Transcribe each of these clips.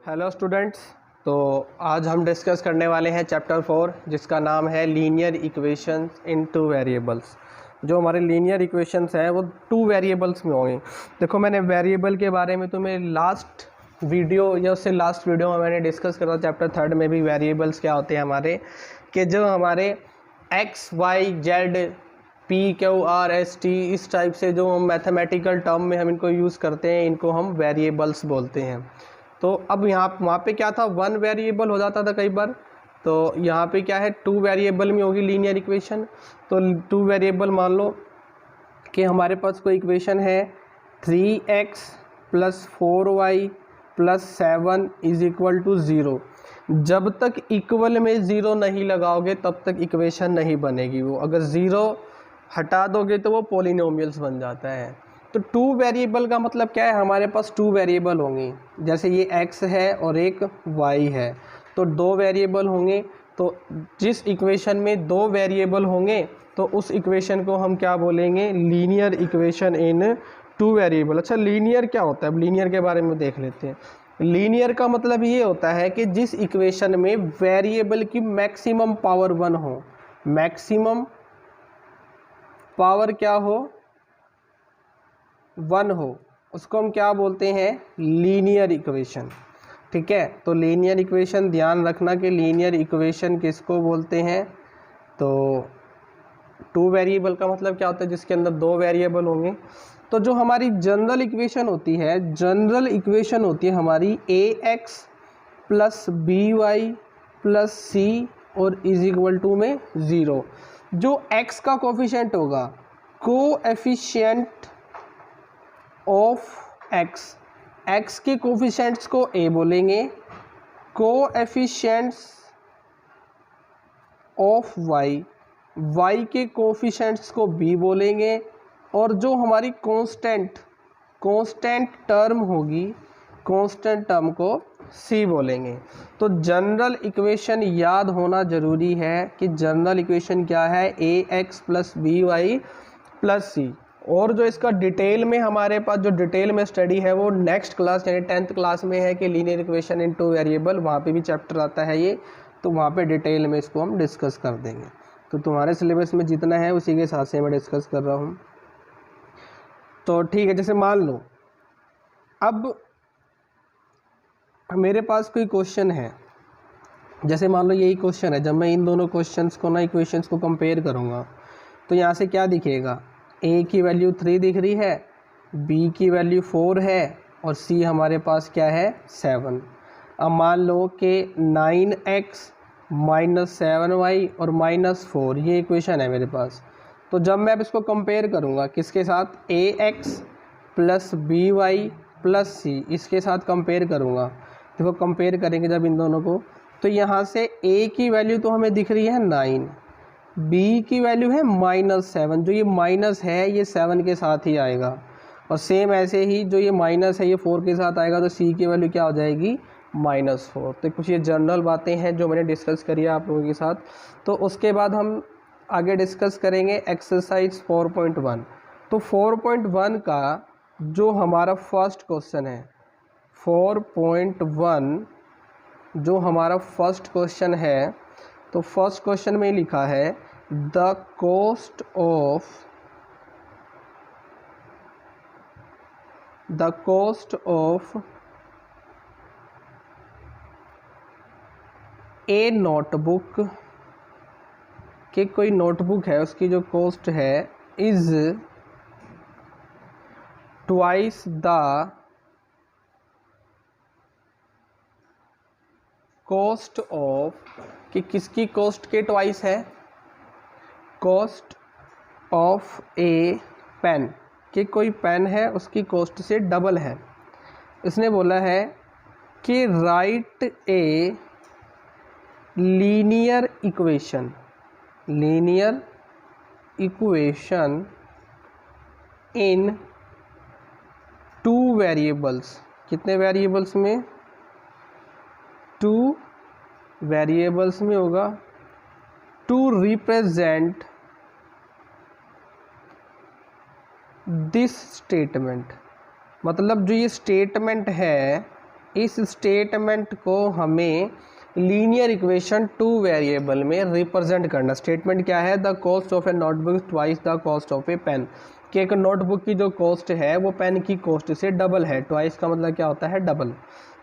Hello students. तो आज हम डिस्कस करने वाले हैं चैप्टर 4 जिसका नाम है लीनियर इक्वेशंस इन टू वेरिएबल्स। जो हमारे लीनियर इक्वेशंस हैं वो 2 वेरिएबल्स में होंगे। देखो, मैंने वेरिएबल के बारे में तुम्हें लास्ट वीडियो या उससे लास्ट वीडियो में मैंने डिस्कस करा। चैप्टर 3 में भी वेरिएबल्स क्या होते हैं हमारे, कि जो हमारे x y z p q r s t इस टाइप से जो मैथमेटिकल टर्म में हम इनको यूज़ करते हैं, इनको हम वेरिएबल्स बोलते हैं। तो अब वहाँ पे क्या था, 1 वेरिएबल हो जाता था कई बार। तो यहाँ पे क्या है, 2 वेरिएबल में होगी लीनियर इक्वेशन। तो 2 वेरिएबल मान लो कि हमारे पास कोई इक्वेशन है 3x + 4y + 7 = 0। जब तक इक्वल में 0 नहीं लगाओगे तब तक इक्वेशन नहीं बनेगी। वो अगर 0 हटा दोगे तो वो पॉलिनोमियल्स बन जाता है। तो 2 वेरिएबल का मतलब क्या है, हमारे पास 2 वेरिएबल होंगे। जैसे ये x है और एक y है, तो 2 वेरिएबल होंगे। तो जिस इक्वेशन में 2 वेरिएबल होंगे तो उस इक्वेशन को हम क्या बोलेंगे, लीनियर इक्वेशन इन 2 वेरिएबल। अच्छा, लीनियर क्या होता है, अब लीनियर के बारे में देख लेते हैं। लीनियर का मतलब ये होता है कि जिस इक्वेशन में वेरिएबल की मैक्सिमम पावर 1 हो, मैक्सिमम पावर क्या हो, 1 हो, उसको हम क्या बोलते हैं, लीनियर इक्वेशन। ठीक है, तो लीनियर इक्वेशन ध्यान रखना कि लीनियर इक्वेशन किसको बोलते हैं। तो 2 वेरिएबल का मतलब क्या होता है, जिसके अंदर 2 वेरिएबल होंगे। तो जो हमारी जनरल इक्वेशन होती है, जनरल इक्वेशन होती है हमारी ax + by + c और = में 0। जो x का कोफिशिएंट होगा, कोएफिशिएंट ऑफ x के कोफिशिएंट्स को a बोलेंगे, कोएफिशिएंट्स ऑफ y के कोफिशिएंट्स को b बोलेंगे, और जो हमारी कांस्टेंट टर्म होगी, कांस्टेंट टर्म को c बोलेंगे। तो जनरल इक्वेशन याद होना ज़रूरी है कि जनरल इक्वेशन क्या है, ax + by + c। और जो इसका डिटेल में हमारे पास जो डिटेल में स्टडी है वो नेक्स्ट क्लास यानी 10th क्लास में है कि लीनियर इक्वेशन इन 2 वेरिएबल, वहाँ पे भी चैप्टर आता है ये। तो वहाँ पे डिटेल में इसको हम डिस्कस कर देंगे। तो तुम्हारे सिलेबस में जितना है उसी के हिसाब से मैं डिस्कस कर रहा हूँ। तो ठीक है, जैसे मान लो अब मेरे पास कोई क्वेश्चन है, जैसे मान लो यही क्वेश्चन है। जब मैं इन दोनों क्वेश्चंस को इक्वेशंस को कंपेयर करूँगा तो यहाँ से क्या दिखेगा, a की वैल्यू 3 दिख रही है, b की वैल्यू 4 है और c हमारे पास क्या है, 7। अब मान लो कि 9x - 7y और -4 ये इक्वेशन है मेरे पास। तो जब मैं अब इसको कंपेयर करूँगा किसके साथ, ax + by + c, इसके साथ कंपेयर करूँगा। देखो, कंपेयर करेंगे जब इन दोनों को, तो यहाँ से a की वैल्यू तो हमें दिख रही है 9, b की वैल्यू है -7। जो ये माइनस है ये 7 के साथ ही आएगा, और सेम ऐसे ही जो ये माइनस है ये 4 के साथ आएगा। तो c की वैल्यू क्या हो जाएगी, -4। तो कुछ ये जनरल बातें हैं जो मैंने डिस्कस करी है आप लोगों के साथ। तो उसके बाद हम आगे डिस्कस करेंगे एक्सरसाइज 4.1। तो 4.1 का जो हमारा फर्स्ट क्वेश्चन है, 4.1 जो हमारा फर्स्ट क्वेश्चन है, तो फर्स्ट क्वेश्चन में लिखा है the cost of a notebook, कि कोई नोटबुक है उसकी जो कॉस्ट है is twice the cost of, कि किसकी कॉस्ट के ट्वाइस है, कॉस्ट ऑफ ए पेन, कि कोई पेन है उसकी कॉस्ट से डबल है। इसने बोला है कि right a linear equation in 2 variables. कितने वेरिएबल्स में, 2 वेरिएबल्स में होगा। टू रिप्रेजेंट दिस स्टेटमेंट, मतलब जो ये स्टेटमेंट है इस स्टेटमेंट को हमें लीनियर इक्वेशन टू वेरिएबल में रिप्रेजेंट करना। स्टेटमेंट क्या है? The cost of a notebook twice the cost of a pen, कि एक नोटबुक की जो कॉस्ट है वो पेन की कॉस्ट से डबल है। ट्वाइस का मतलब क्या होता है? डबल।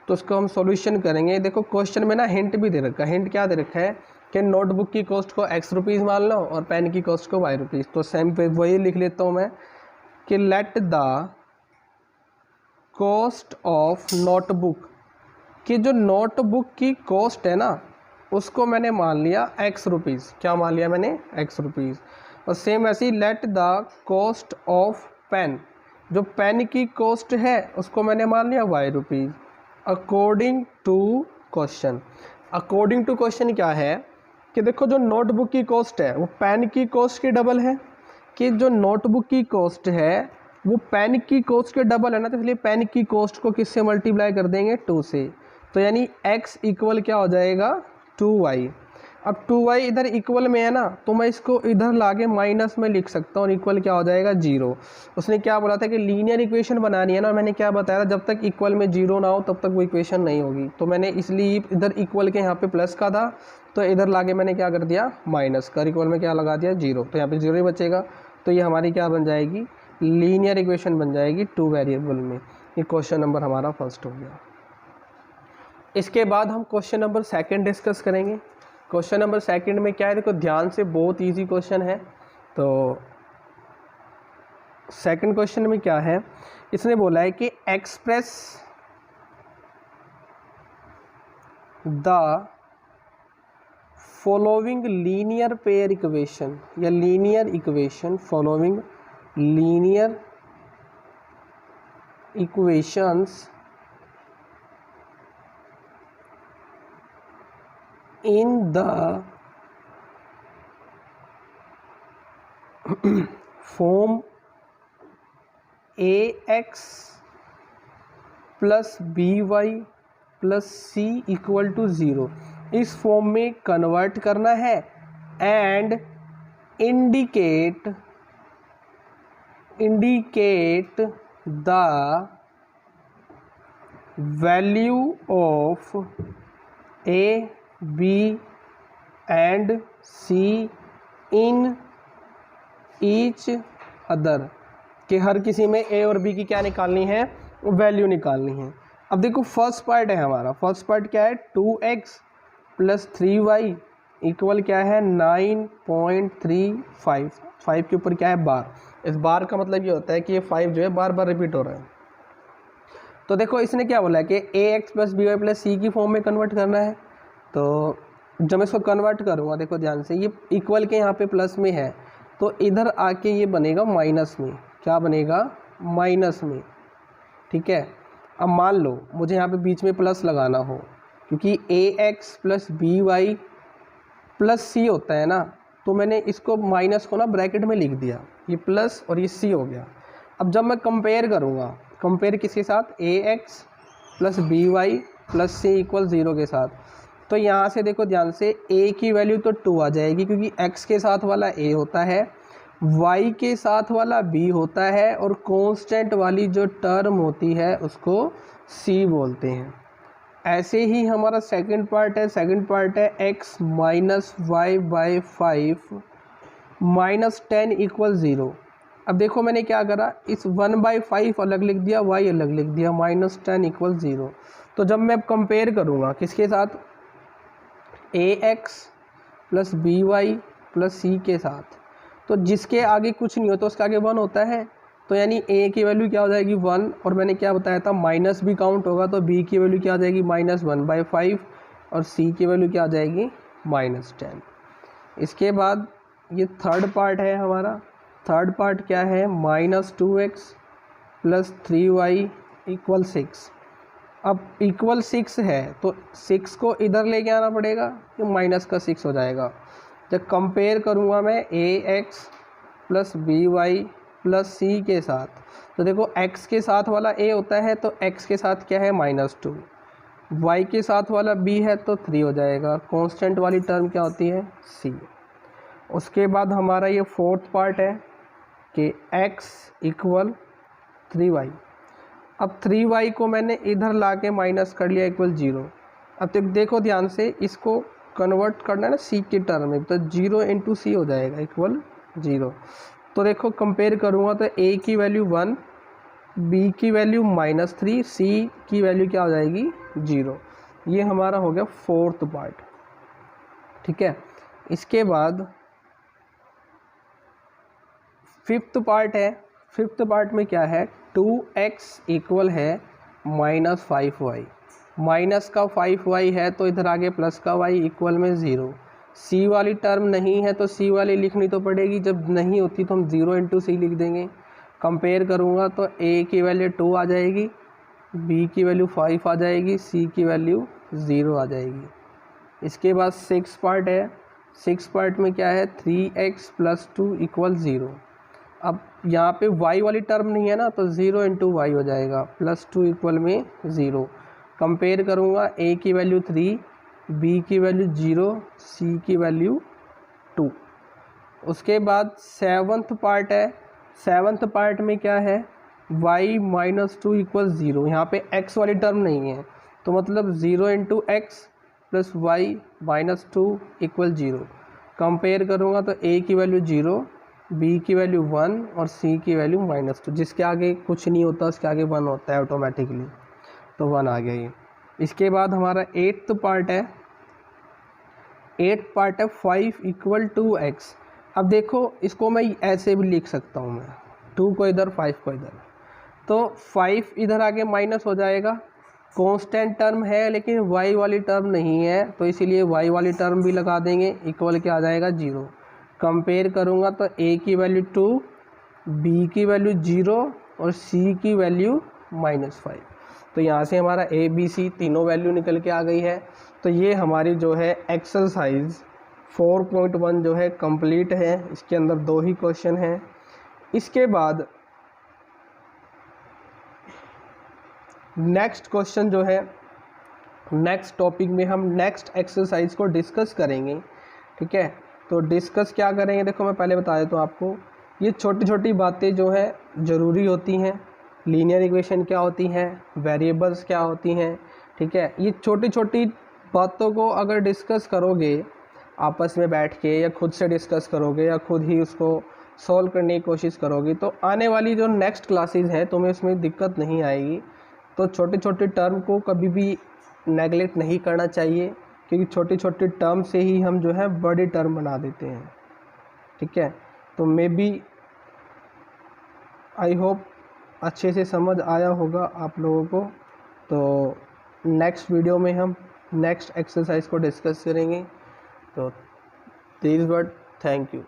तो उसको हम सॉल्यूशन करेंगे। देखो क्वेश्चन में ना हिंट भी दे रखा है। हिंट क्या दे रखा है कि नोटबुक की कॉस्ट को ₹X मान लो और पेन की कॉस्ट को ₹Y। तो सेम पे वही लिख लेता हूँ मैं कि late the cost of notebook, कि जो नोटबुक की कॉस्ट है ना उसको मैंने मान लिया ₹X। क्या मान लिया मैंने? ₹X। और सेम ऐसे ही let the cost of pen, जो पेन की कॉस्ट है उसको मैंने मान लिया ₹Y। According to question. According to question क्या है कि देखो जो नोटबुक की कॉस्ट है वो पेन की कॉस्ट के डबल है, कि जो नोटबुक की कॉस्ट है वो पेन की कॉस्ट के डबल है ना, तो इसलिए पेन की कॉस्ट को किससे मल्टीप्लाई कर देंगे? 2 से। तो यानी x इक्वल क्या हो जाएगा? 2y। अब 2y इधर इक्वल में है ना, तो मैं इसको इधर लाके माइनस में लिख सकता हूँ और इक्वल क्या हो जाएगा? 0। उसने क्या बोला था कि लीनियर इक्वेशन बनानी है ना, मैंने क्या बताया था? जब तक इक्वल में 0 ना हो तब तक वो इक्वेशन नहीं होगी। तो मैंने इसलिए इधर इक्वल के यहाँ पे प्लस का था तो इधर लाके मैंने क्या कर दिया? माइनस का। इक्वल में क्या लगा दिया? 0। तो यहाँ पे 0 ही बचेगा। तो ये हमारी क्या बन जाएगी? लीनियर इक्वेशन बन जाएगी टू वेरिएबल में। ये क्वेश्चन नंबर हमारा फर्स्ट हो गया। इसके बाद हम क्वेश्चन नंबर सेकंड डिस्कस करेंगे। क्वेश्चन नंबर सेकंड में क्या है? देखो ध्यान से, बहुत इजी क्वेश्चन है। तो सेकंड क्वेश्चन में क्या है? इसने बोला है कि express the following linear pair equation, या linear equation, following linear equations in the form ax plus by plus c equal to 0, इस फॉर्म में कन्वर्ट करना है and indicate the value of a B and C in each other, कि हर किसी में A और B की क्या निकालनी है? वैल्यू निकालनी है। अब देखो फर्स्ट पार्ट है हमारा। फर्स्ट पार्ट क्या है? 2x प्लस 3y इक्वल क्या है? 9.35। 5 के ऊपर क्या है? बार। इस बार का मतलब ये होता है कि ये 5 जो है बार बार रिपीट हो रहा है। तो देखो इसने क्या बोला है कि ax plus by plus c की फॉर्म में कन्वर्ट करना है। तो जब मैं इसको कन्वर्ट करूँगा, देखो ध्यान से, ये इक्वल के यहाँ पे प्लस में है तो इधर आके ये बनेगा माइनस में। क्या बनेगा? माइनस में। ठीक है। अब मान लो मुझे यहाँ पे बीच में प्लस लगाना हो, क्योंकि ax plus by plus c होता है ना, तो मैंने इसको माइनस को ना ब्रैकेट में लिख दिया, ये प्लस और ये c हो गया। अब जब मैं कंपेयर करूँगा, कंपेयर किसके साथ? ax plus by plus c equal 0 के साथ। तो यहाँ से देखो ध्यान से, a की वैल्यू तो 2 आ जाएगी क्योंकि x के साथ वाला a होता है, y के साथ वाला b होता है, और कांस्टेंट वाली जो टर्म होती है उसको c बोलते हैं। ऐसे ही हमारा सेकंड पार्ट है। सेकंड पार्ट है x minus y by 5 minus 10 equal 0। अब देखो मैंने क्या करा, इस 1/5 अलग लिख दिया, y अलग लिख दिया, माइनस 10 इक्वल 0। तो जब मैं कंपेयर करूँगा किसके साथ? ax plus by plus c के साथ, तो जिसके आगे कुछ नहीं होता उसके आगे 1 होता है। तो यानी a की वैल्यू क्या हो जाएगी? 1, और मैंने क्या बताया था? माइनस भी काउंट होगा, तो b की वैल्यू क्या आ जाएगी? माइनस 1/5, और c की वैल्यू क्या आ जाएगी? माइनस 10। इसके बाद ये थर्ड पार्ट है हमारा। थर्ड पार्ट क्या है? Minus 2x plus 3y equal 6। अब इक्वल 6 है तो 6 को इधर लेके आना पड़ेगा, तो माइनस का 6 हो जाएगा। जब कंपेयर करूँगा मैं ax plus by plus c के साथ, तो देखो x के साथ वाला a होता है तो x के साथ क्या है? -2। y के साथ वाला b है तो 3 हो जाएगा। कांस्टेंट वाली टर्म क्या होती है? c। उसके बाद हमारा ये फोर्थ पार्ट है कि x इक्वल 3y। अब 3y को मैंने इधर ला के माइनस कर लिया इक्वल 0। अब तक देखो ध्यान से, इसको कन्वर्ट करना है ना c की टर्म में, तो 0 इंटू सी हो जाएगा इक्वल 0। तो देखो कंपेयर करूँगा तो a की वैल्यू 1, b की वैल्यू -3, c की वैल्यू क्या हो जाएगी 0। ये हमारा हो गया फोर्थ पार्ट। ठीक है, इसके बाद फिफ्थ पार्ट है। फिफ्थ पार्ट में क्या है, 2x इक्वल है -5y। माइनस का 5y है तो इधर आगे प्लस का y इक्वल में 0। c वाली टर्म नहीं है तो c वाली लिखनी तो पड़ेगी, जब नहीं होती तो हम 0 इंटू सी लिख देंगे। कंपेयर करूँगा तो a की वैल्यू 2 आ जाएगी, b की वैल्यू 5 आ जाएगी, c की वैल्यू 0 आ जाएगी। इसके बाद 6 पार्ट है। 6 पार्ट में क्या है, 3x + 2 इक्वल 0। अब यहाँ पे y वाली टर्म नहीं है ना, तो 0 इंटू वाई हो जाएगा, +2 इक्वल में 0। कंपेयर करूँगा, a की वैल्यू 3, b की वैल्यू 0, c की वैल्यू 2। उसके बाद 7th पार्ट है। 7th पार्ट में क्या है, y - 2 इक्वल 0। यहाँ पे x वाली टर्म नहीं है, तो मतलब 0 into x plus y -2 equal 0। Compare करूँगा तो a की वैल्यू 0, b की वैल्यू 1 और c की वैल्यू -2। जिसके आगे कुछ नहीं होता उसके आगे 1 होता है ऑटोमेटिकली, तो 1 आ गया ये। इसके बाद हमारा 8th पार्ट है। 8th पार्ट है 5 इक्वल 2x। अब देखो इसको मैं ऐसे भी लिख सकता हूँ, मैं 2 को इधर 5 को इधर, तो 5 इधर आगे माइनस हो जाएगा। कांस्टेंट टर्म है लेकिन y वाली टर्म नहीं है, तो इसीलिए y वाली टर्म भी लगा देंगे, इक्वल क्या आ जाएगा 0। कंपेयर करूँगा तो a की वैल्यू 2, b की वैल्यू 0 और c की वैल्यू -5। तो यहाँ से हमारा a b c तीनों वैल्यू निकल के आ गई है। तो ये हमारी जो है एक्सरसाइज 4.1 जो है कंप्लीट है। इसके अंदर 2 ही क्वेश्चन हैं। इसके बाद नेक्स्ट क्वेश्चन जो है, नेक्स्ट टॉपिक में हम नेक्स्ट एक्सरसाइज को डिस्कस करेंगे। ठीक है, तो डिस्कस क्या करेंगे, देखो मैं पहले बता देता हूँ आपको। ये छोटी छोटी बातें जो है ज़रूरी होती हैं। लीनियर इक्वेशन क्या होती हैं, वेरिएबल्स क्या होती हैं। ठीक है, ये छोटी छोटी बातों को अगर डिस्कस करोगे आपस में बैठ के, या खुद से डिस्कस करोगे, या खुद ही उसको सॉल्व करने की कोशिश करोगे, तो आने वाली जो नेक्स्ट क्लासेस हैं तुम्हें उसमें दिक्कत नहीं आएगी। तो छोटे छोटे टर्म को कभी भी नेगलेक्ट नहीं करना चाहिए, क्योंकि छोटी छोटी टर्म से ही हम जो है बड़ी टर्म बना देते हैं। ठीक है, तो मे बी आई होप अच्छे से समझ आया होगा आप लोगों को। तो नेक्स्ट वीडियो में हम नेक्स्ट एक्सरसाइज को डिस्कस करेंगे। तो दिस वर्ड, थैंक यू।